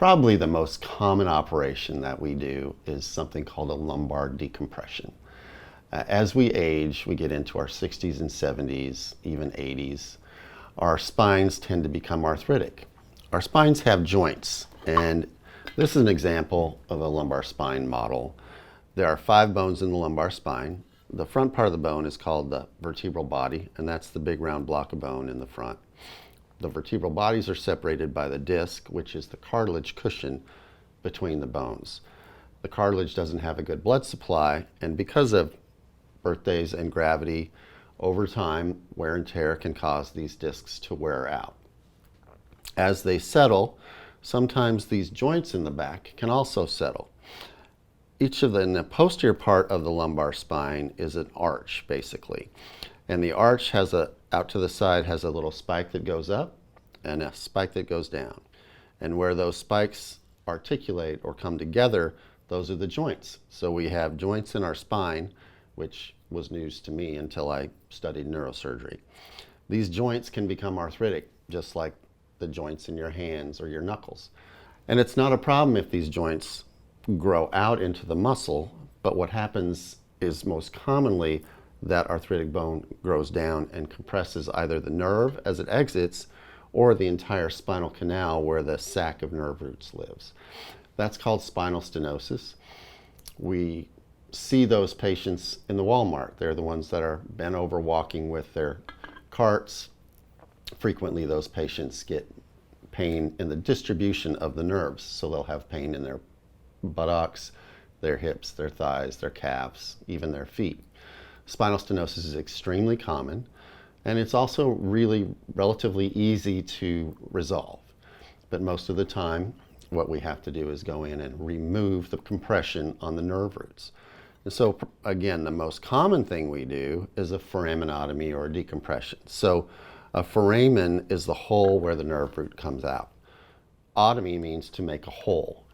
Probably the most common operation that we do is something called a lumbar decompression. As we age, we get into our 60s and 70s, even 80s, our spines tend to become arthritic. Our spines have joints, and this is an example of a lumbar spine model. There are 5 bones in the lumbar spine. The front part of the bone is called the vertebral body, and that's the big round block of bone in the front. The vertebral bodies are separated by the disc, which is the cartilage cushion between the bones. The cartilage doesn't have a good blood supply, and because of birthdays and gravity, over time, wear and tear can cause these discs to wear out. As they settle, sometimes these joints in the back can also settle. In the posterior part of the lumbar spine is an arch, basically. And the arch out to the side has a little spike that goes up and a spike that goes down. And where those spikes articulate or come together, those are the joints. So we have joints in our spine, which was news to me until I studied neurosurgery. These joints can become arthritic, just like the joints in your hands or your knuckles. And it's not a problem if these joints grow out into the muscle, but what happens is most commonly that arthritic bone grows down and compresses either the nerve as it exits or the entire spinal canal where the sac of nerve roots lives. That's called spinal stenosis. We see those patients in the Walmart. They're the ones that are bent over walking with their carts. Frequently those patients get pain in the distribution of the nerves, so they'll have pain in their buttocks, their hips, their thighs, their calves, even their feet. Spinal stenosis is extremely common, and it's also really relatively easy to resolve. But most of the time, what we have to do is go in and remove the compression on the nerve roots. And so, again, the most common thing we do is a foraminotomy or decompression. So a foramen is the hole where the nerve root comes out. Otomy means to make a hole.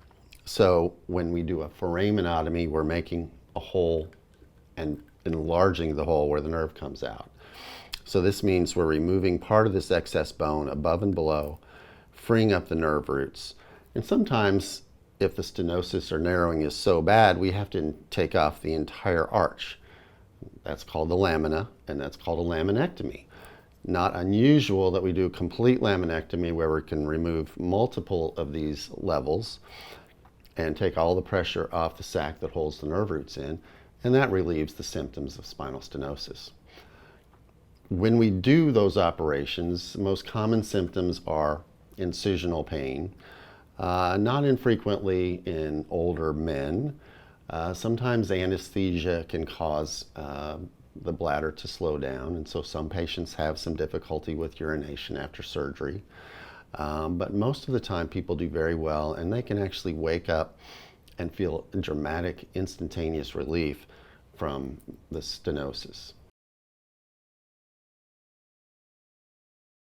So when we do a foraminotomy, we're making a hole and enlarging the hole where the nerve comes out. So this means we're removing part of this excess bone above and below, freeing up the nerve roots. And sometimes, if the stenosis or narrowing is so bad, we have to take off the entire arch. That's called the lamina, and that's called a laminectomy. Not unusual that we do a complete laminectomy where we can remove multiple of these levels and take all the pressure off the sac that holds the nerve roots in, and that relieves the symptoms of spinal stenosis. When we do those operations, the most common symptoms are incisional pain, not infrequently in older men. Sometimes anesthesia can cause the bladder to slow down, and so some patients have some difficulty with urination after surgery. But most of the time people do very well, and they can actually wake up and feel dramatic, instantaneous relief from the stenosis.